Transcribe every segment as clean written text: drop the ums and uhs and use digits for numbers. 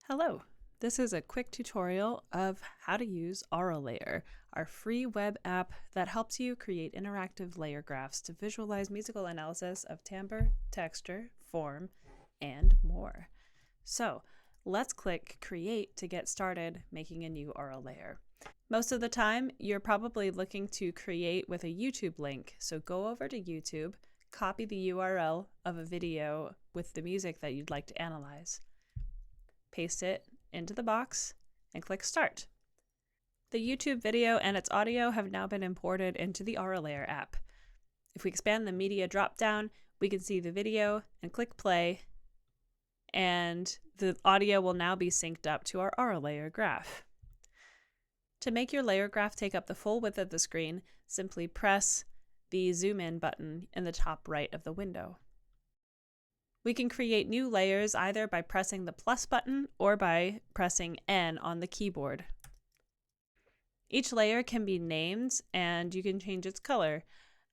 Hello, this is a quick tutorial of how to use Auralayer, our free web app that helps you create interactive layer graphs to visualize musical analysis of timbre, texture, form, and more. So let's click Create to get started making a new Auralayer. Most of the time, you're probably looking to create with a YouTube link, so go over to YouTube, copy the URL of a video with the music that you'd like to analyze. Paste it into the box and click Start. The YouTube video and its audio have now been imported into the Auralayer app. If we expand the media drop-down, we can see the video and click play, and the audio will now be synced up to our Auralayer graph. To make your layer graph take up the full width of the screen, simply press the zoom in button in the top right of the window. We can create new layers either by pressing the plus button or by pressing N on the keyboard. Each layer can be named and you can change its color.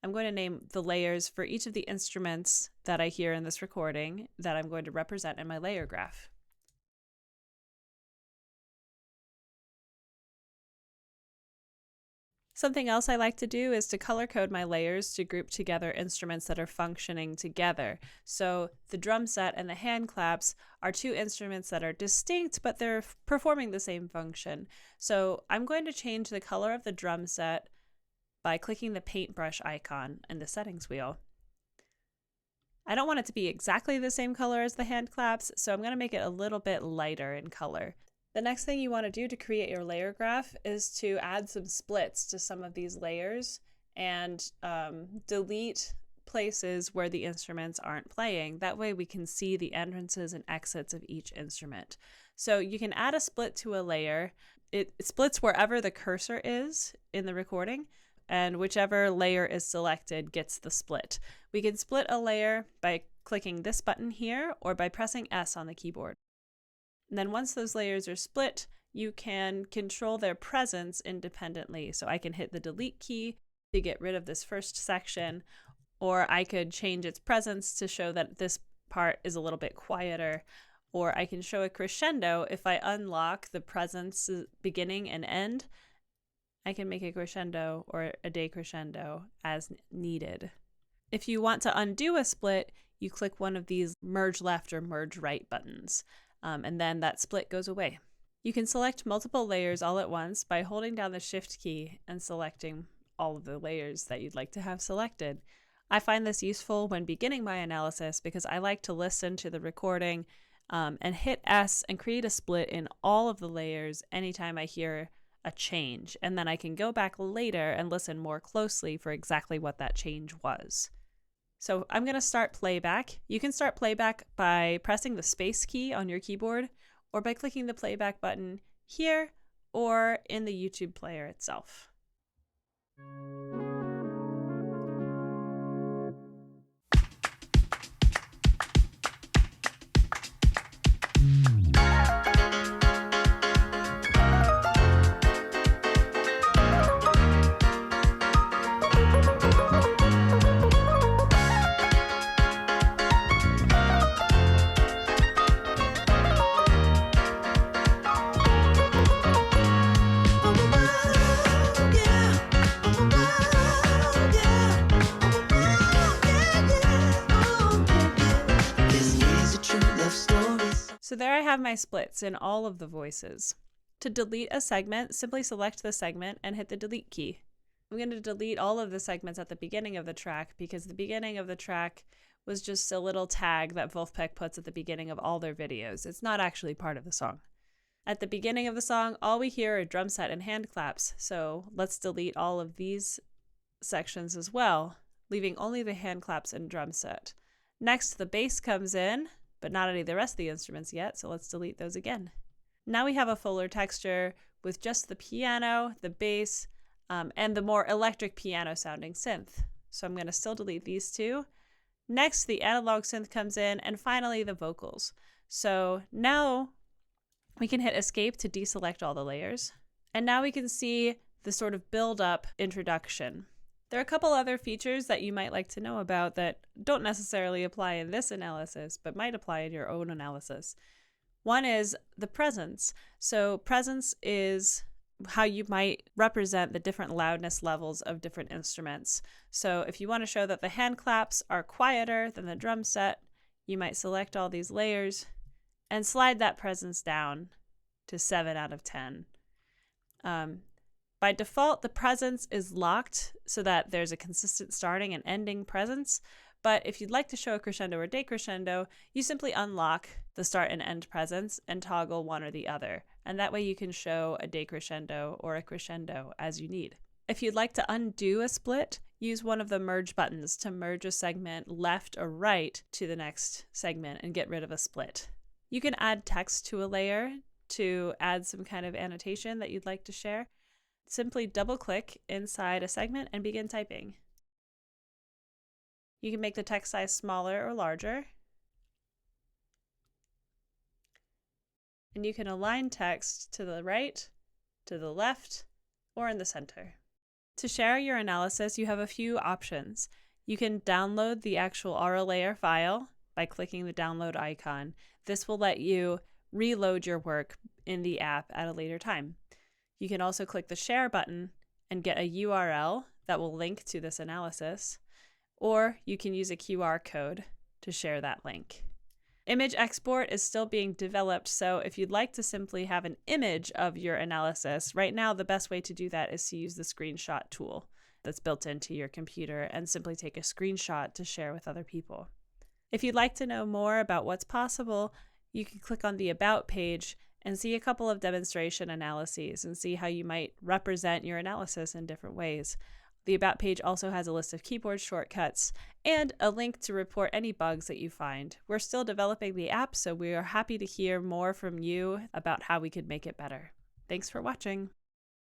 I'm going to name the layers for each of the instruments that I hear in this recording that I'm going to represent in my layer graph. Something else I like to do is to color code my layers to group together instruments that are functioning together. So the drum set and the hand claps are two instruments that are distinct, but they're performing the same function. So I'm going to change the color of the drum set by clicking the paintbrush icon in the settings wheel. I don't want it to be exactly the same color as the hand claps, so I'm going to make it a little bit lighter in color. The next thing you want to do to create your layer graph is to add some splits to some of these layers and delete places where the instruments aren't playing. That way we can see the entrances and exits of each instrument. So you can add a split to a layer. It splits wherever the cursor is in the recording, and whichever layer is selected gets the split. We can split a layer by clicking this button here or by pressing S on the keyboard. And then once those layers are split, you can control their presence independently. So I can hit the delete key to get rid of this first section, or I could change its presence to show that this part is a little bit quieter, or I can show a crescendo. If I unlock the presence beginning and end, I can make a crescendo or a decrescendo as needed. If you want to undo a split, you click one of these merge left or merge right buttons. And then that split goes away. You can select multiple layers all at once by holding down the Shift key and selecting all of the layers that you'd like to have selected. I find this useful when beginning my analysis because I like to listen to the recording and hit S and create a split in all of the layers anytime I hear a change. And then I can go back later and listen more closely for exactly what that change was. So I'm going to start playback. You can start playback by pressing the space key on your keyboard or by clicking the playback button here or in the YouTube player itself. So there I have my splits in all of the voices. To delete a segment, simply select the segment and hit the delete key. I'm going to delete all of the segments at the beginning of the track because the beginning of the track was just a little tag that Wolfpack puts at the beginning of all their videos. It's not actually part of the song. At the beginning of the song, all we hear are drum set and hand claps, so let's delete all of these sections as well, leaving only the hand claps and drum set. Next, the bass comes in, but not any of the rest of the instruments yet, so let's delete those again. Now we have a fuller texture with just the piano, the bass, and the more electric piano sounding synth. So I'm going to still delete these two. Next, the analog synth comes in, and finally the vocals. So now we can hit escape to deselect all the layers. And now we can see the sort of build-up introduction. There are a couple other features that you might like to know about that don't necessarily apply in this analysis, but might apply in your own analysis. One is the presence. So presence is how you might represent the different loudness levels of different instruments. So if you want to show that the hand claps are quieter than the drum set, you might select all these layers and slide that presence down to 7 out of 10. By default, the presence is locked so that there's a consistent starting and ending presence. But if you'd like to show a crescendo or decrescendo, you simply unlock the start and end presence and toggle one or the other. And that way you can show a decrescendo or a crescendo as you need. If you'd like to undo a split, use one of the merge buttons to merge a segment left or right to the next segment and get rid of a split. You can add text to a layer to add some kind of annotation that you'd like to share. Simply double-click inside a segment and begin typing. You can make the text size smaller or larger. And you can align text to the right, to the left, or in the center. To share your analysis, you have a few options. You can download the actual Auralayer file by clicking the download icon. This will let you reload your work in the app at a later time. You can also click the share button and get a URL that will link to this analysis, or you can use a QR code to share that link. Image export is still being developed, so if you'd like to simply have an image of your analysis, right now the best way to do that is to use the screenshot tool that's built into your computer and simply take a screenshot to share with other people. If you'd like to know more about what's possible, you can click on the About page and see a couple of demonstration analyses and see how you might represent your analysis in different ways. The About page also has a list of keyboard shortcuts and a link to report any bugs that you find. We're still developing the app, so we are happy to hear more from you about how we could make it better. Thanks for watching.